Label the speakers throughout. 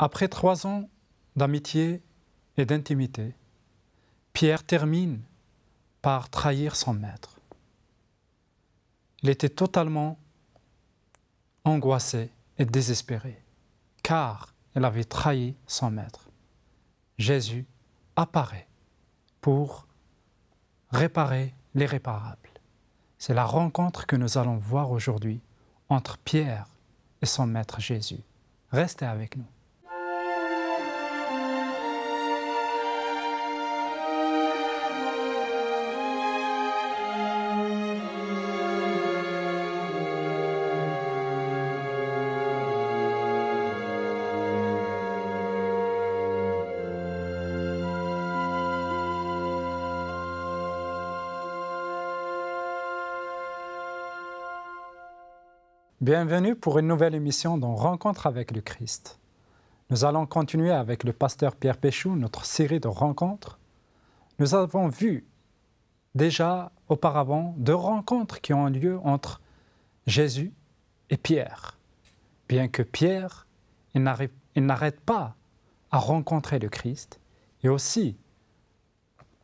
Speaker 1: Après 3 ans d'amitié et d'intimité, Pierre termine par trahir son maître. Il était totalement angoissé et désespéré, car il avait trahi son maître. Jésus apparaît pour réparer l'irréparable. C'est la rencontre que nous allons voir aujourd'hui entre Pierre et son maître Jésus. Restez avec nous. Bienvenue pour une nouvelle émission dans Rencontre avec le Christ. Nous allons continuer avec le pasteur Pierre Péchou, notre série de rencontres. Nous avons vu déjà auparavant 2 rencontres qui ont lieu entre Jésus et Pierre. Bien que Pierre, il n'arrête pas à rencontrer le Christ et aussi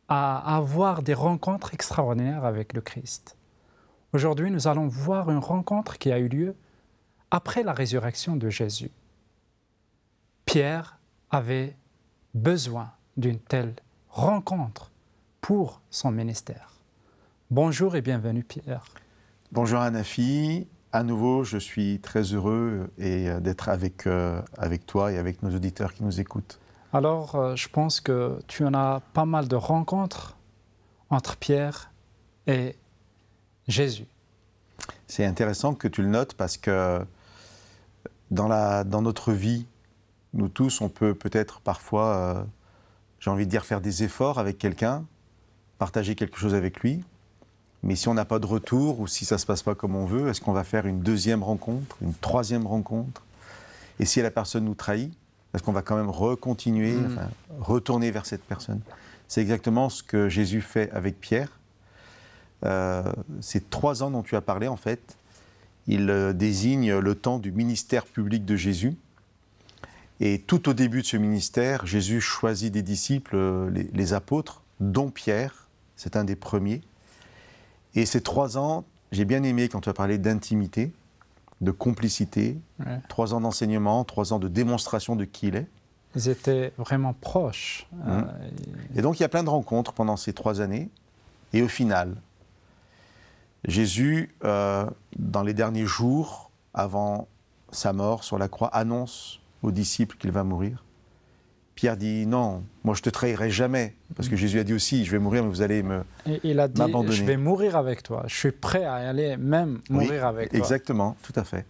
Speaker 1: à avoir des rencontres extraordinaires avec le Christ. Aujourd'hui, nous allons voir une rencontre qui a eu lieu après la résurrection de Jésus. Pierre avait besoin d'une telle rencontre pour son ministère. Bonjour et bienvenue Pierre.
Speaker 2: Bonjour Anafi. À nouveau, je suis très heureux d'être avec toi et avec nos auditeurs qui nous écoutent.
Speaker 1: Alors, je pense que tu en as pas mal de rencontres entre Pierre et Jésus.
Speaker 2: C'est intéressant que tu le notes parce que dans notre vie, nous tous, on peut peut-être parfois, j'ai envie de dire, faire des efforts avec quelqu'un, partager quelque chose avec lui, mais si on n'a pas de retour ou si ça ne se passe pas comme on veut, est-ce qu'on va faire une 2e rencontre, une 3e rencontre? Et si la personne nous trahit, est-ce qu'on va quand même recontinuer, retourner vers cette personne? C'est exactement ce que Jésus fait avec Pierre. Ces 3 ans dont tu as parlé, en fait, il désigne le temps du ministère public de Jésus. Et tout au début de ce ministère, Jésus choisit des disciples, les apôtres, dont Pierre, c'est un des premiers. Et ces 3 ans, j'ai bien aimé quand tu as parlé d'intimité, de complicité, 3 ans d'enseignement, 3 ans de démonstration de qui il est.
Speaker 1: Ils étaient vraiment proches.
Speaker 2: Et donc il y a plein de rencontres pendant ces 3 années. Et au final, Jésus, dans les derniers jours, avant sa mort sur la croix, annonce aux disciples qu'il va mourir. Pierre dit « Non, moi je ne te trahirai jamais ». Parce que Jésus a dit aussi « Je vais mourir, mais vous allez m'abandonner ».
Speaker 1: Il a dit « Je vais mourir avec toi, je suis prêt à aller même mourir avec toi ».
Speaker 2: Exactement, tout à fait.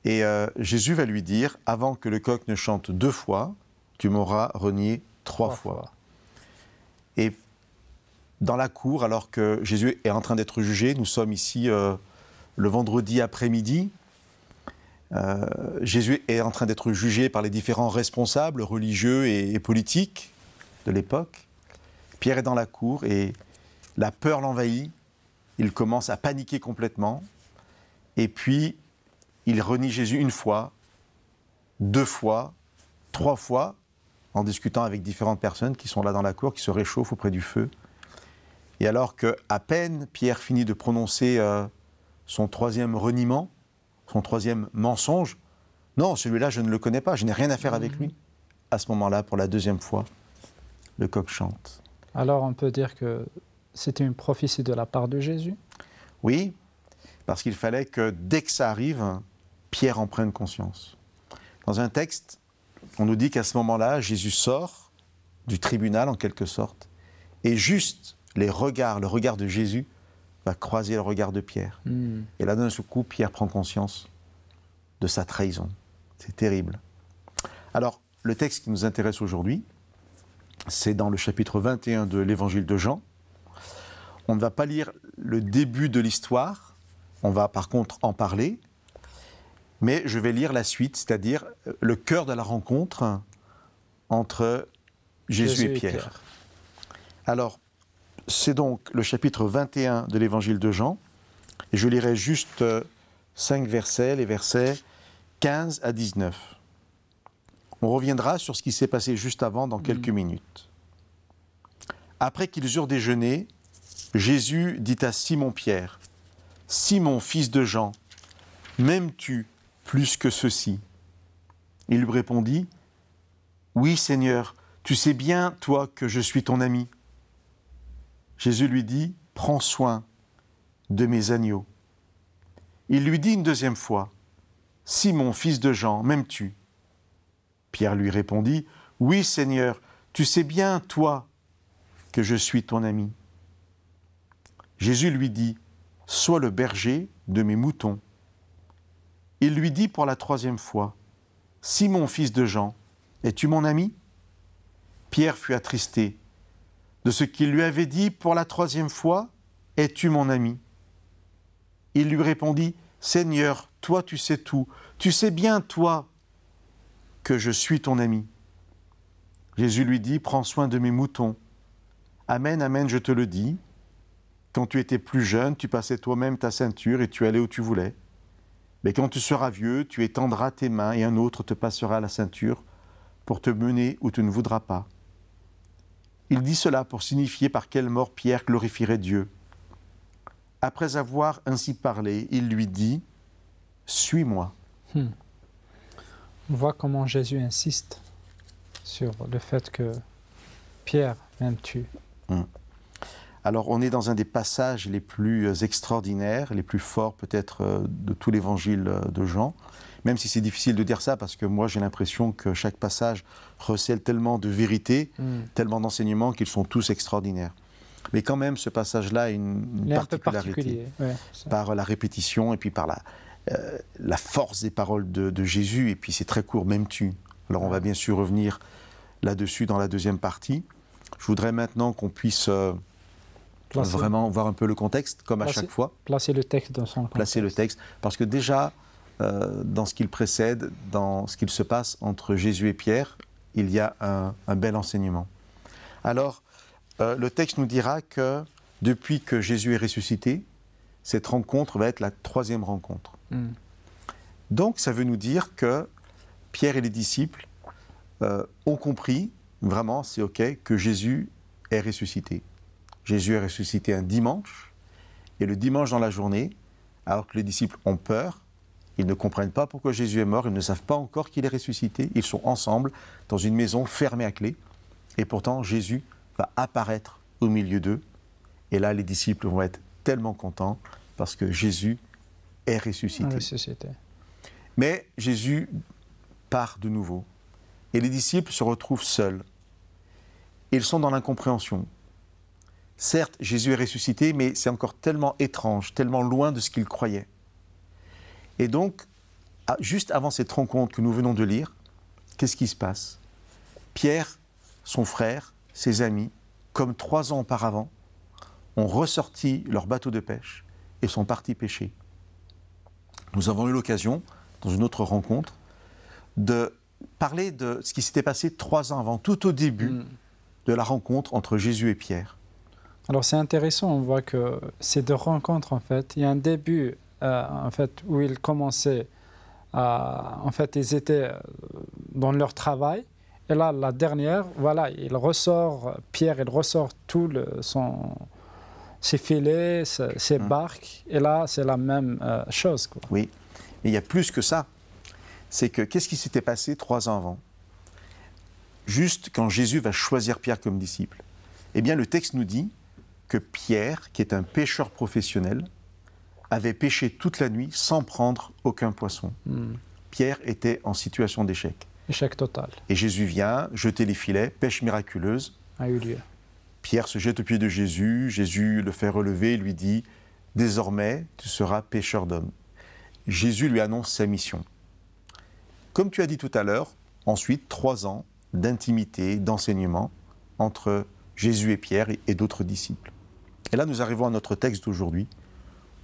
Speaker 2: Et Jésus va lui dire « Avant que le coq ne chante 2 fois, tu m'auras renié 3 fois ». Et dans la cour, alors que Jésus est en train d'être jugé, nous sommes ici le vendredi après-midi. Jésus est en train d'être jugé par les différents responsables religieux et politiques de l'époque. Pierre est dans la cour et la peur l'envahit. Il commence à paniquer complètement. Et puis, il renie Jésus 1 fois, 2 fois, 3 fois, en discutant avec différentes personnes qui sont là dans la cour, qui se réchauffent auprès du feu. Et alors qu'à peine Pierre finit de prononcer son 3e reniement, son 3e mensonge, non, celui-là, je ne le connais pas, je n'ai rien à faire avec lui. À ce moment-là, pour la 2e fois, le coq chante.
Speaker 1: Alors on peut dire que c'était une prophétie de la part de Jésus?
Speaker 2: Oui, parce qu'il fallait que dès que ça arrive, Pierre en prenne conscience. Dans un texte, on nous dit qu'à ce moment-là, Jésus sort du tribunal en quelque sorte, et juste le regard de Jésus va croiser le regard de Pierre. Et là, d'un seul coup, Pierre prend conscience de sa trahison. C'est terrible. Alors, le texte qui nous intéresse aujourd'hui, c'est dans le chapitre 21 de l'évangile de Jean. On ne va pas lire le début de l'histoire, on va par contre en parler, mais je vais lire la suite, c'est-à-dire le cœur de la rencontre entre Jésus et Pierre. Alors, c'est donc le chapitre 21 de l'évangile de Jean, et je lirai juste 5 versets, les versets 15 à 19. On reviendra sur ce qui s'est passé juste avant dans quelques minutes. Après qu'ils eurent déjeuné, Jésus dit à Simon-Pierre, « Simon, fils de Jean, m'aimes-tu plus que ceux-ci » Il lui répondit, « Oui, Seigneur, tu sais bien, toi, que je suis ton ami. » Jésus lui dit, « Prends soin de mes agneaux. » Il lui dit une deuxième fois, « Simon, fils de Jean, m'aimes-tu » Pierre lui répondit, « Oui, Seigneur, tu sais bien, toi, que je suis ton ami. » Jésus lui dit, « Sois le berger de mes moutons. » Il lui dit pour la troisième fois, « Simon, fils de Jean, es-tu mon ami » Pierre fut attristé de ce qu'il lui avait dit pour la troisième fois, « Es-tu mon ami » Il lui répondit, « Seigneur, toi tu sais tout, tu sais bien, toi, que je suis ton ami. » Jésus lui dit, « Prends soin de mes moutons. Amen, amen, je te le dis. Quand tu étais plus jeune, tu passais toi-même ta ceinture et tu allais où tu voulais. Mais quand tu seras vieux, tu étendras tes mains et un autre te passera la ceinture pour te mener où tu ne voudras pas. » Il dit cela pour signifier par quelle mort Pierre glorifierait Dieu. Après avoir ainsi parlé, il lui dit, « Suis-moi. »
Speaker 1: On voit comment Jésus insiste sur le fait que Pierre m'aimes-tu.
Speaker 2: Alors on est dans un des passages les plus extraordinaires, les plus forts peut-être de tout l'évangile de Jean, même si c'est difficile de dire ça parce que moi j'ai l'impression que chaque passage recèle tellement de vérité, tellement d'enseignements qu'ils sont tous extraordinaires. Mais quand même ce passage-là a une particularité par la répétition et puis par la force des paroles de Jésus, et puis c'est très court, m'aimes-tu. Alors on va bien sûr revenir là-dessus dans la deuxième partie. Je voudrais maintenant qu'on puisse vraiment voir un peu le contexte, comme à chaque fois.
Speaker 1: Placer le texte dans son contexte.
Speaker 2: Placer le texte, parce que déjà, dans ce qu'il précède, dans ce qu'il se passe entre Jésus et Pierre, il y a un bel enseignement. Alors, le texte nous dira que depuis que Jésus est ressuscité, cette rencontre va être la troisième rencontre. Donc, ça veut nous dire que Pierre et les disciples ont compris, vraiment, c'est OK, que Jésus est ressuscité. Jésus est ressuscité un dimanche, et le dimanche dans la journée, alors que les disciples ont peur, ils ne comprennent pas pourquoi Jésus est mort, ils ne savent pas encore qu'il est ressuscité, ils sont ensemble dans une maison fermée à clé, et pourtant Jésus va apparaître au milieu d'eux, et là les disciples vont être tellement contents, parce que Jésus est ressuscité. Mais Jésus part de nouveau, et les disciples se retrouvent seuls. Ils sont dans l'incompréhension. Certes, Jésus est ressuscité, mais c'est encore tellement étrange, tellement loin de ce qu'ils croyaient. Et donc, juste avant cette rencontre que nous venons de lire, qu'est-ce qui se passe ? Pierre, son frère, ses amis, comme 3 ans auparavant, ont ressorti leur bateau de pêche et sont partis pêcher. Nous avons eu l'occasion, dans une autre rencontre, de parler de ce qui s'était passé 3 ans avant, tout au début de la rencontre entre Jésus et Pierre.
Speaker 1: Alors c'est intéressant, on voit que ces 2 rencontres, en fait, il y a un début en fait, où ils commençaient en fait, ils étaient dans leur travail, et là, la dernière, voilà, Pierre, il ressort tout ses filets, ses barques, et là, c'est la même chose, quoi.
Speaker 2: Oui, mais il y a plus que ça. C'est que, qu'est-ce qui s'était passé 3 ans avant ? Juste quand Jésus va choisir Pierre comme disciple, eh bien, le texte nous dit que Pierre, qui est un pêcheur professionnel, avait pêché toute la nuit sans prendre aucun poisson. Pierre était en situation d'échec.
Speaker 1: Échec total.
Speaker 2: Et Jésus vient, jeter les filets, pêche miraculeuse.
Speaker 1: A eu lieu.
Speaker 2: Pierre se jette aux pieds de Jésus, Jésus le fait relever et lui dit « Désormais, tu seras pêcheur d'hommes ». Jésus lui annonce sa mission. Comme tu as dit tout à l'heure, ensuite 3 ans d'intimité, d'enseignement entre Jésus et Pierre et d'autres disciples. Et là, nous arrivons à notre texte d'aujourd'hui,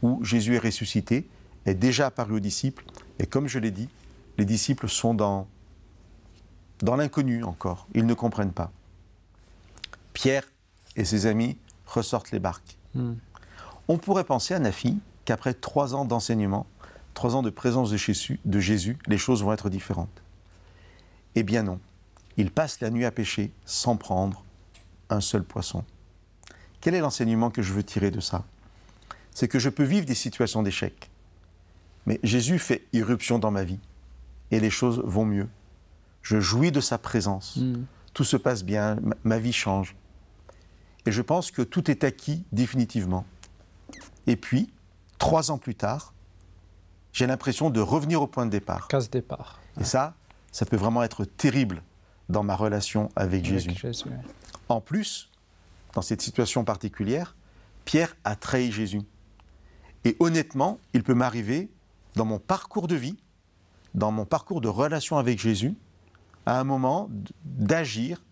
Speaker 2: où Jésus est ressuscité, est déjà apparu aux disciples, et comme je l'ai dit, les disciples sont dans l'inconnu encore, ils ne comprennent pas. Pierre et ses amis ressortent les barques. On pourrait penser à Nafi qu'après 3 ans d'enseignement, 3 ans de présence de Jésus, les choses vont être différentes. Eh bien non. Il passe la nuit à pêcher sans prendre un seul poisson. Quel est l'enseignement que je veux tirer de ça? C'est que je peux vivre des situations d'échec. Mais Jésus fait irruption dans ma vie et les choses vont mieux. Je jouis de sa présence. Tout se passe bien, ma vie change. Et je pense que tout est acquis définitivement. Et puis, 3 ans plus tard, j'ai l'impression de revenir au point de départ.
Speaker 1: Case départ.
Speaker 2: Et ça peut vraiment être terrible dans ma relation avec Jésus. En plus, dans cette situation particulière, Pierre a trahi Jésus. Et honnêtement, il peut m'arriver dans mon parcours de vie, dans mon parcours de relation avec Jésus, à un moment d'agir.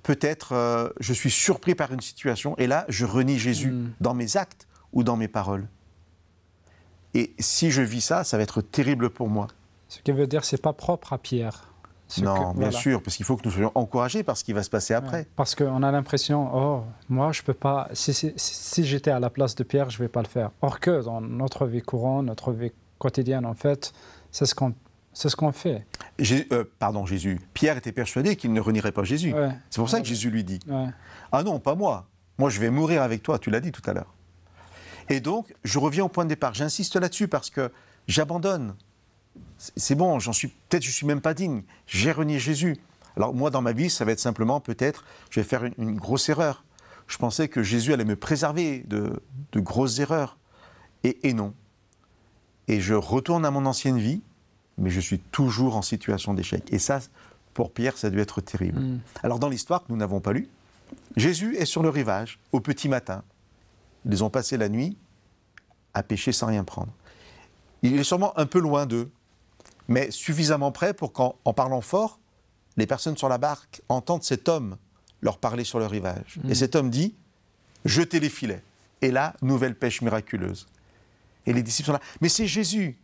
Speaker 2: Peut-être je suis surpris par une situation et là, je renie Jésus dans mes actes ou dans mes paroles. Et si je vis ça, ça va être terrible pour moi.
Speaker 1: Ce qui veut dire que ce n'est pas propre à Pierre.
Speaker 2: Non, bien sûr, parce qu'il faut que nous soyons encouragés par ce qui va se passer après.
Speaker 1: Parce qu'on a l'impression, oh, moi je ne peux pas, si j'étais à la place de Pierre, je ne vais pas le faire. Or que dans notre vie courante, notre vie quotidienne, en fait, c'est ce qu'on fait.
Speaker 2: Jésus. Pierre était persuadé qu'il ne renierait pas Jésus. Ouais. C'est pour ça que Jésus lui dit, ah non, pas moi. Moi, je vais mourir avec toi, tu l'as dit tout à l'heure. Et donc, je reviens au point de départ. J'insiste là-dessus parce que j'abandonne. C'est bon, peut-être je suis même pas digne. J'ai renié Jésus. Alors moi, dans ma vie, ça va être simplement, peut-être, je vais faire une grosse erreur. Je pensais que Jésus allait me préserver de grosses erreurs. Et non. Et je retourne à mon ancienne vie, mais je suis toujours en situation d'échec. Et ça, pour Pierre, ça a dû être terrible. Alors dans l'histoire que nous n'avons pas lue, Jésus est sur le rivage, au petit matin. Ils ont passé la nuit à pêcher sans rien prendre. Il est sûrement un peu loin d'eux, mais suffisamment près pour qu'en parlant fort, les personnes sur la barque entendent cet homme leur parler sur le rivage. Et cet homme dit « Jetez les filets ». Et là, nouvelle pêche miraculeuse. Et les disciples sont là. Mais c'est Jésus.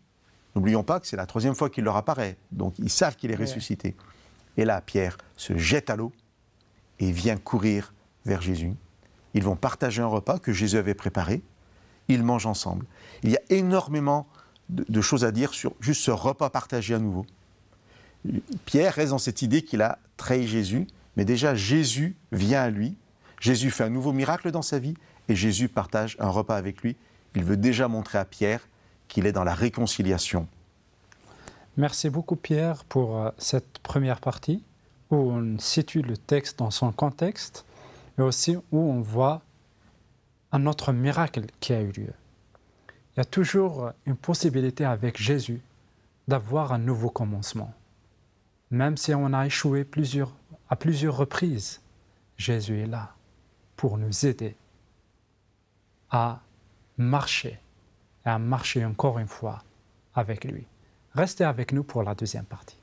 Speaker 2: N'oublions pas que c'est la 3e fois qu'il leur apparaît. Donc ils savent qu'il est ressuscité. Et là, Pierre se jette à l'eau et vient courir vers Jésus. Ils vont partager un repas que Jésus avait préparé. Ils mangent ensemble. Il y a énormément de choses à dire sur juste ce repas partagé à nouveau. Pierre reste dans cette idée qu'il a trahi Jésus, mais déjà Jésus vient à lui. Jésus fait un nouveau miracle dans sa vie et Jésus partage un repas avec lui. Il veut déjà montrer à Pierre qu'il est dans la réconciliation.
Speaker 1: Merci beaucoup Pierre pour cette première partie où on situe le texte dans son contexte mais aussi où on voit un autre miracle qui a eu lieu. Il y a toujours une possibilité avec Jésus d'avoir un nouveau commencement. Même si on a échoué à plusieurs reprises, Jésus est là pour nous aider à marcher et à marcher encore une fois avec lui. Restez avec nous pour la deuxième partie.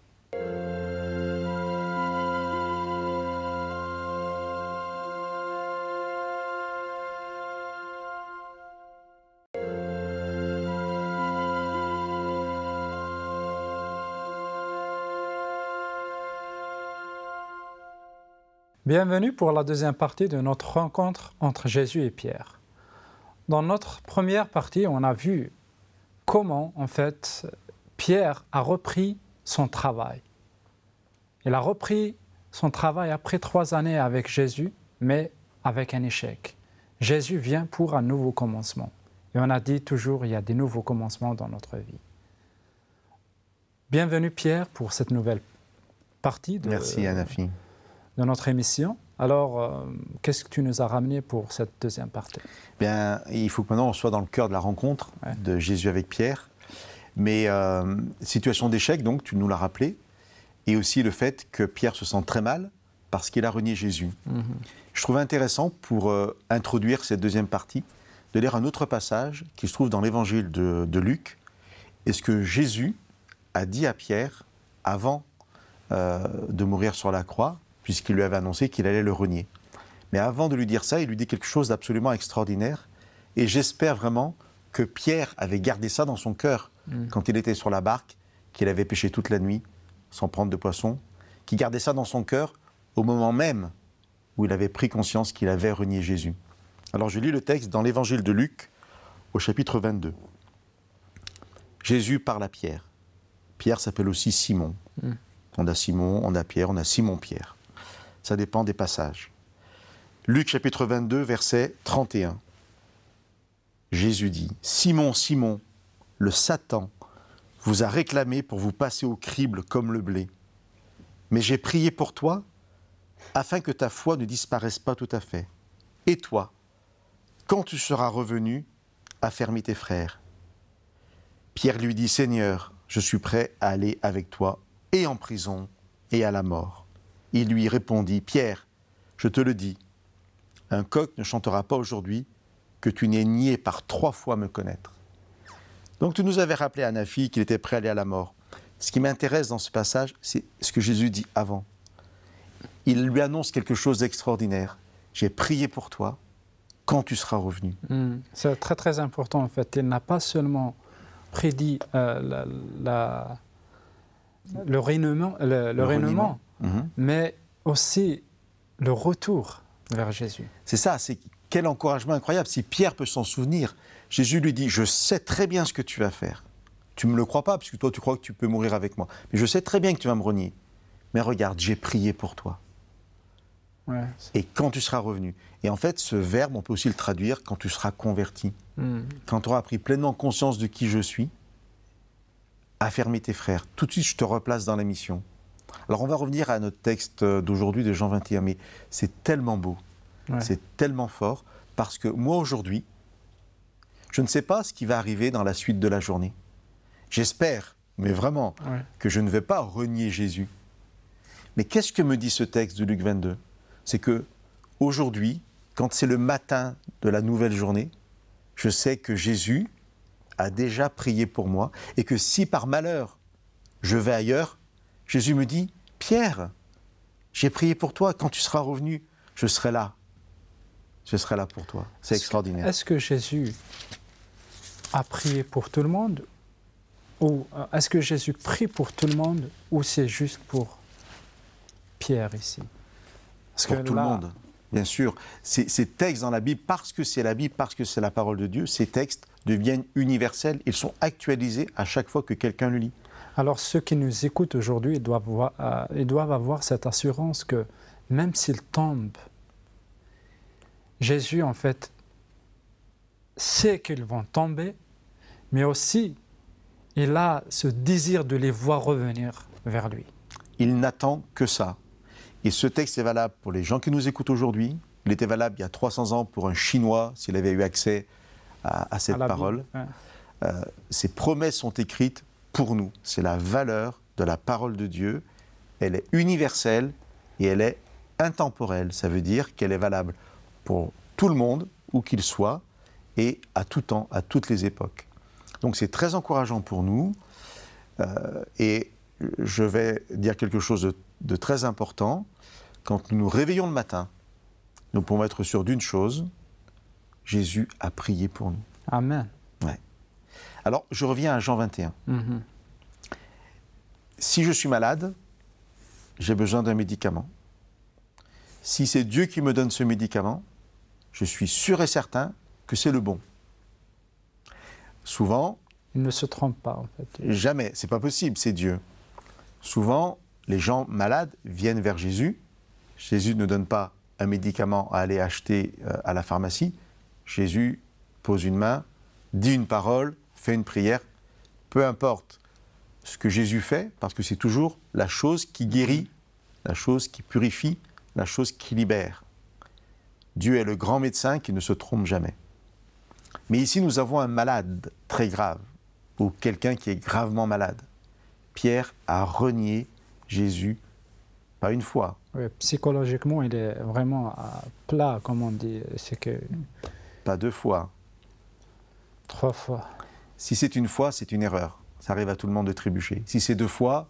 Speaker 1: Bienvenue pour la deuxième partie de notre rencontre entre Jésus et Pierre. Dans notre première partie, on a vu comment, en fait, Pierre a repris son travail. Il a repris son travail après 3 années avec Jésus, mais avec un échec. Jésus vient pour un nouveau commencement. Et on a dit toujours, il y a des nouveaux commencements dans notre vie. Bienvenue Pierre pour cette nouvelle partie
Speaker 2: Merci Anafi.
Speaker 1: De notre émission. Alors, qu'est-ce que tu nous as ramené pour cette deuxième partie?
Speaker 2: Bien, il faut que maintenant on soit dans le cœur de la rencontre de Jésus avec Pierre. Mais situation d'échec, donc, tu nous l'as rappelé, et aussi le fait que Pierre se sent très mal parce qu'il a renié Jésus. Je trouvais intéressant, pour introduire cette deuxième partie, de lire un autre passage qui se trouve dans l'évangile de Luc, et ce que Jésus a dit à Pierre avant de mourir sur la croix, puisqu'il lui avait annoncé qu'il allait le renier. Mais avant de lui dire ça, il lui dit quelque chose d'absolument extraordinaire. Et j'espère vraiment que Pierre avait gardé ça dans son cœur quand il était sur la barque, qu'il avait pêché toute la nuit sans prendre de poisson, qu'il gardait ça dans son cœur au moment même où il avait pris conscience qu'il avait renié Jésus. Alors je lis le texte dans l'évangile de Luc, au chapitre 22. Jésus parle à Pierre. Pierre s'appelle aussi Simon. On a Simon, on a Pierre, on a Simon-Pierre. Ça dépend des passages. Luc chapitre 22, verset 31. Jésus dit, « Simon, Simon, le Satan vous a réclamé pour vous passer au crible comme le blé. Mais j'ai prié pour toi, afin que ta foi ne disparaisse pas tout à fait. Et toi, quand tu seras revenu, affermis tes frères. » Pierre lui dit, « Seigneur, je suis prêt à aller avec toi, et en prison, et à la mort. » Il lui répondit, « Pierre, je te le dis, un coq ne chantera pas aujourd'hui que tu n'aies nié par 3 fois me connaître. » Donc tu nous avais rappelé, Anafi, qu'il était prêt à aller à la mort. Ce qui m'intéresse dans ce passage, c'est ce que Jésus dit avant. Il lui annonce quelque chose d'extraordinaire. « J'ai prié pour toi quand tu seras revenu. »
Speaker 1: C'est très très important en fait. Il n'a pas seulement prédit le rayonnement, mais aussi le retour vers Jésus.
Speaker 2: C'est ça, c'est quel encouragement incroyable. Si Pierre peut s'en souvenir, Jésus lui dit, « Je sais très bien ce que tu vas faire. Tu ne me le crois pas, parce que toi tu crois que tu peux mourir avec moi. Mais je sais très bien que tu vas me renier. Mais regarde, j'ai prié pour toi.
Speaker 1: Ouais,
Speaker 2: et quand tu seras revenu. » Et en fait, ce verbe, on peut aussi le traduire quand tu seras converti. Quand tu auras pris pleinement conscience de qui je suis, affermis tes frères. Tout de suite, je te replace dans la mission. Alors, on va revenir à notre texte d'aujourd'hui, de Jean 21, mais c'est tellement beau, c'est tellement fort, parce que moi, aujourd'hui, je ne sais pas ce qui va arriver dans la suite de la journée. J'espère, mais vraiment, que je ne vais pas renier Jésus. Mais qu'est-ce que me dit ce texte de Luc 22 ? C'est que aujourd'hui, quand c'est le matin de la nouvelle journée, je sais que Jésus a déjà prié pour moi et que si par malheur je vais ailleurs, Jésus me dit, « Pierre, j'ai prié pour toi, quand tu seras revenu, je serai là. Je serai là pour toi. » C'est extraordinaire.
Speaker 1: Est-ce que Jésus a prié pour tout le monde ou est-ce que Jésus prie pour tout le monde ou c'est juste pour Pierre ici?
Speaker 2: Pour tout le monde, bien sûr. Ces textes dans la Bible, parce que c'est la Bible, parce que c'est la parole de Dieu, ces textes deviennent universels. Ils sont actualisés à chaque fois que quelqu'un le lit.
Speaker 1: Alors ceux qui nous écoutent aujourd'hui, ils doivent avoir cette assurance que même s'ils tombent, Jésus en fait sait qu'ils vont tomber, mais aussi il a ce désir de les voir revenir vers lui.
Speaker 2: Il n'attend que ça. Et ce texte est valable pour les gens qui nous écoutent aujourd'hui. Il était valable il y a 300 ans pour un Chinois, s'il avait eu accès à cette parole. Ces promesses sont écrites pour nous. C'est la valeur de la parole de Dieu. Elle est universelle et elle est intemporelle. Ça veut dire qu'elle est valable pour tout le monde, où qu'il soit, et à tout temps, à toutes les époques. Donc c'est très encourageant pour nous. Et je vais dire quelque chose de très important. Quand nous nous réveillons le matin, nous pouvons être sûrs d'une chose, Jésus a prié pour nous.
Speaker 1: Amen.
Speaker 2: Ouais. Alors, je reviens à Jean 21. Si je suis malade, j'ai besoin d'un médicament. Si c'est Dieu qui me donne ce médicament, je suis sûr et certain que c'est le bon. Souvent...
Speaker 1: Il ne se trompe pas, en fait.
Speaker 2: Jamais, c'est pas possible, c'est Dieu. Souvent, les gens malades viennent vers Jésus. Jésus ne donne pas un médicament à aller acheter à la pharmacie. Jésus pose une main, dit une parole, fait une prière. Peu importe ce que Jésus fait, parce que c'est toujours la chose qui guérit, la chose qui purifie, la chose qui libère. Dieu est le grand médecin qui ne se trompe jamais. Mais ici, nous avons un malade très grave, ou quelqu'un qui est gravement malade. Pierre a renié Jésus, pas une fois.
Speaker 1: Oui, psychologiquement, il est vraiment à plat, comme on dit. C'est que...
Speaker 2: Pas 2 fois.
Speaker 1: 3 fois.
Speaker 2: Si c'est une fois, c'est une erreur. Ça arrive à tout le monde de trébucher. Si c'est 2 fois,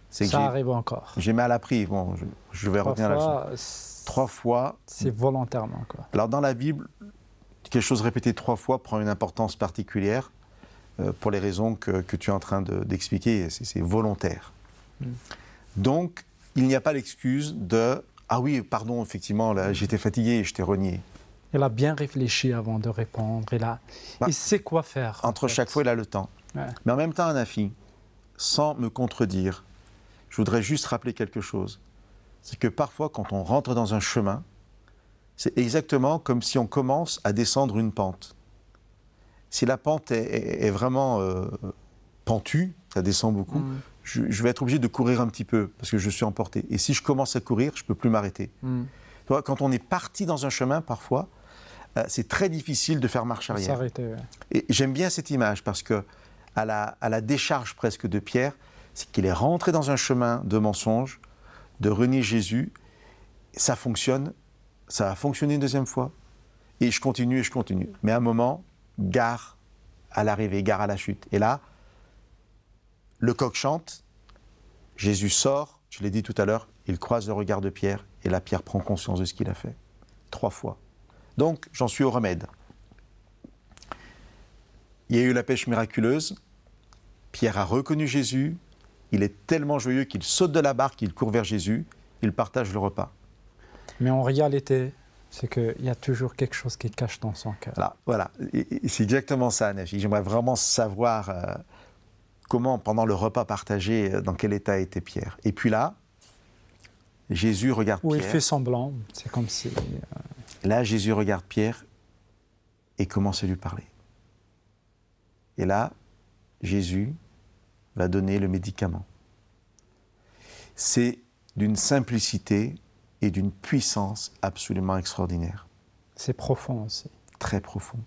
Speaker 2: c'est que
Speaker 1: ça arrive encore.
Speaker 2: J'ai mal appris. Bon, je vais retenir la leçon. 3 fois.
Speaker 1: C'est volontairement, quoi.
Speaker 2: Alors dans la Bible, quelque chose répété 3 fois prend une importance particulière pour les raisons que tu es en train d'expliquer. C'est volontaire. Donc, il n'y a pas l'excuse de « Ah oui, pardon, effectivement, là, j'étais fatigué et je t'ai renié ».
Speaker 1: Il a bien réfléchi avant de répondre. Il sait quoi faire.
Speaker 2: Entre chaque fois, il a le temps. Ouais. Mais en même temps, Anafi, sans me contredire, je voudrais juste rappeler quelque chose. C'est que parfois, quand on rentre dans un chemin, c'est exactement comme si on commence à descendre une pente. Si la pente est vraiment pentue, ça descend beaucoup, je vais être obligé de courir un petit peu parce que je suis emporté. Et si je commence à courir, je ne peux plus m'arrêter. Quand on est parti dans un chemin, parfois, c'est très difficile de faire marche arrière.
Speaker 1: S'arrêter, ouais.
Speaker 2: Et j'aime bien cette image parce que à la décharge presque de Pierre, c'est qu'il est rentré dans un chemin de mensonge, de renier Jésus. Ça fonctionne, ça a fonctionné une deuxième fois. Et je continue et je continue. Mais à un moment, gare à l'arrivée, gare à la chute. Et là, le coq chante, Jésus sort, je l'ai dit tout à l'heure, il croise le regard de Pierre et là, Pierre prend conscience de ce qu'il a fait. 3 fois. Donc, j'en suis au remède. Il y a eu la pêche miraculeuse, Pierre a reconnu Jésus, il est tellement joyeux qu'il saute de la barque, il court vers Jésus, il partage le repas.
Speaker 1: Mais en réalité, c'est qu'il y a toujours quelque chose qui cache dans son cœur.
Speaker 2: Voilà. Et c'est exactement ça, Nafi. J'aimerais vraiment savoir comment, pendant le repas partagé, dans quel état était Pierre. Et puis là, Jésus regarde Pierre.
Speaker 1: Où il fait semblant, c'est comme si...
Speaker 2: Là, Jésus regarde Pierre et commence à lui parler. Et là, Jésus va donner le médicament. C'est d'une simplicité et d'une puissance absolument extraordinaire.
Speaker 1: C'est profond aussi.
Speaker 2: Très profond.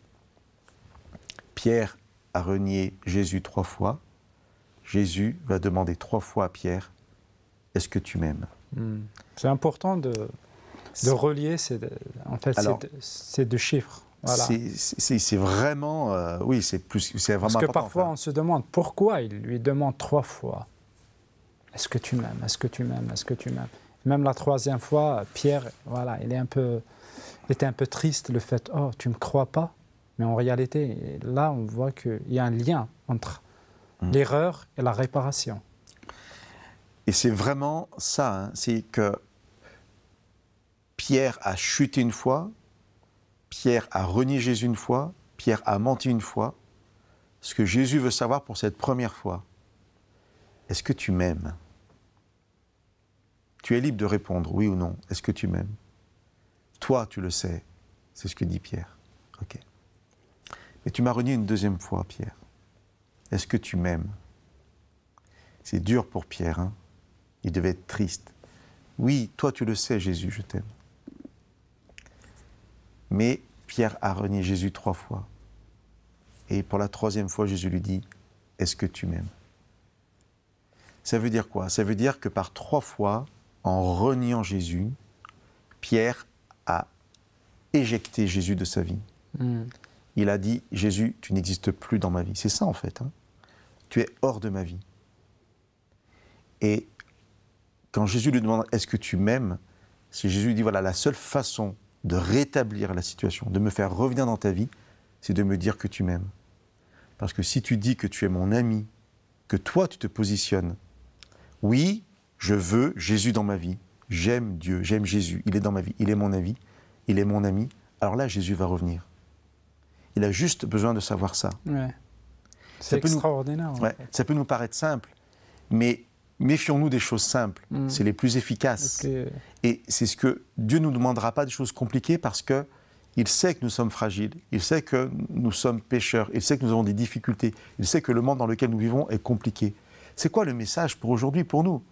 Speaker 2: Pierre a renié Jésus 3 fois. Jésus va demander 3 fois à Pierre, « Est-ce que tu m'aimes ?»
Speaker 1: C'est important de relier ces deux chiffres. Voilà.
Speaker 2: C'est vraiment, oui, c'est vraiment
Speaker 1: Parce que
Speaker 2: important,
Speaker 1: parfois on se demande pourquoi il lui demande 3 fois. Est-ce que tu m'aimes? Est-ce que tu m'aimes? Est-ce que tu m'aimes? Même la 3e fois, Pierre, voilà, il était un peu triste le fait, oh, tu me crois pas? Mais en réalité, là, on voit qu'il y a un lien entre l'erreur et la réparation.
Speaker 2: Et c'est vraiment ça, hein, c'est que Pierre a chuté une fois, Pierre a renié Jésus une fois, Pierre a menti une fois. Ce que Jésus veut savoir pour cette première fois, est-ce que tu m'aimes? Tu es libre de répondre oui ou non. Est-ce que tu m'aimes? Toi, tu le sais. C'est ce que dit Pierre. Ok. Mais tu m'as renié une 2e fois, Pierre. Est-ce que tu m'aimes? C'est dur pour Pierre, hein? Il devait être triste. Oui, toi, tu le sais, Jésus, je t'aime. Mais Pierre a renié Jésus 3 fois. Et pour la 3e fois, Jésus lui dit, « Est-ce que tu m'aimes ?» Ça veut dire quoi? Ça veut dire que par 3 fois, en reniant Jésus, Pierre a éjecté Jésus de sa vie. Il a dit, « Jésus, tu n'existes plus dans ma vie. » C'est ça en fait. Hein? Tu es hors de ma vie. Et quand Jésus lui demande, « Est-ce que tu m'aimes ?» c'est Jésus dit, voilà, la seule façon de rétablir la situation, de me faire revenir dans ta vie, c'est de me dire que tu m'aimes. Parce que si tu dis que tu es mon ami, que toi tu te positionnes, oui, je veux Jésus dans ma vie, j'aime Dieu, j'aime Jésus, il est dans ma vie, il est mon ami, il est mon ami, alors là Jésus va revenir. Il a juste besoin de savoir ça.
Speaker 1: Ouais. C'est extraordinaire.
Speaker 2: Ouais, ça peut nous paraître simple, mais méfions-nous des choses simples, c'est les plus efficaces. Et c'est ce que Dieu ne nous demandera pas des choses compliquées parce qu'il sait que nous sommes fragiles, il sait que nous sommes pécheurs, il sait que nous avons des difficultés, il sait que le monde dans lequel nous vivons est compliqué. C'est quoi le message pour aujourd'hui, pour nous?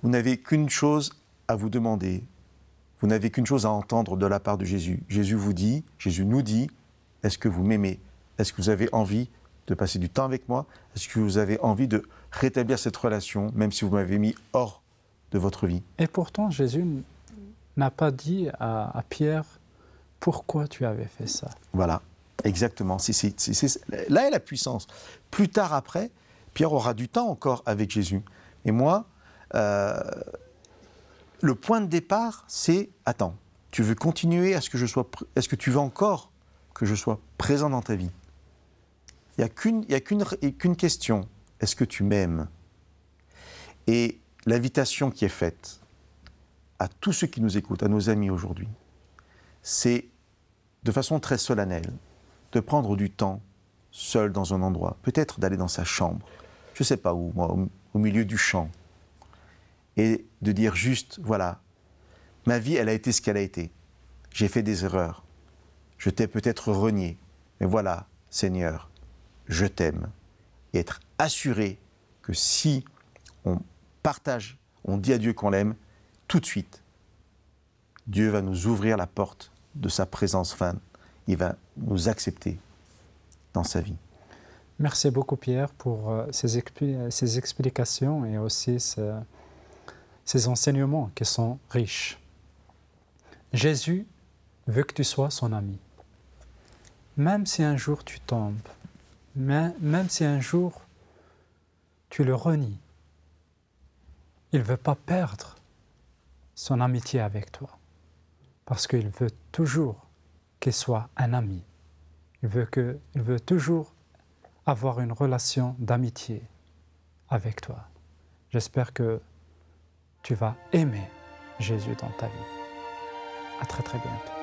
Speaker 2: Vous n'avez qu'une chose à vous demander, vous n'avez qu'une chose à entendre de la part de Jésus. Jésus vous dit, Jésus nous dit, est-ce que vous m'aimez? Est-ce que vous avez envie de passer du temps avec moi? Est-ce que vous avez envie de rétablir cette relation, même si vous m'avez mis hors de votre vie?
Speaker 1: Et pourtant, Jésus n'a pas dit à Pierre, pourquoi tu avais fait ça?
Speaker 2: Voilà, exactement. Là est la puissance. Plus tard, après, Pierre aura du temps encore avec Jésus. Et moi, le point de départ, c'est, attends, tu veux continuer à ce que je sois... Est-ce que tu veux encore que je sois présent dans ta vie? Il n'y a qu'une question. Est-ce que tu m'aimes? Et l'invitation qui est faite à tous ceux qui nous écoutent, à nos amis aujourd'hui, c'est de façon très solennelle de prendre du temps seul dans un endroit, peut-être d'aller dans sa chambre, je ne sais pas où, moi, au milieu du champ, et de dire juste, voilà, ma vie, elle a été ce qu'elle a été. J'ai fait des erreurs. Je t'ai peut-être renié. Mais voilà, Seigneur, je t'aime. Et être assuré que si on partage, on dit à Dieu qu'on l'aime, tout de suite, Dieu va nous ouvrir la porte de sa présence. Enfin, il va nous accepter dans sa vie.
Speaker 1: Merci beaucoup Pierre pour ces explications et aussi ces enseignements qui sont riches. Jésus veut que tu sois son ami. Même si un jour tu tombes, même si un jour tu le renies, il ne veut pas perdre son amitié avec toi. Parce qu'il veut toujours qu'il soit un ami. Il veut toujours avoir une relation d'amitié avec toi. J'espère que tu vas aimer Jésus dans ta vie. À très très bientôt.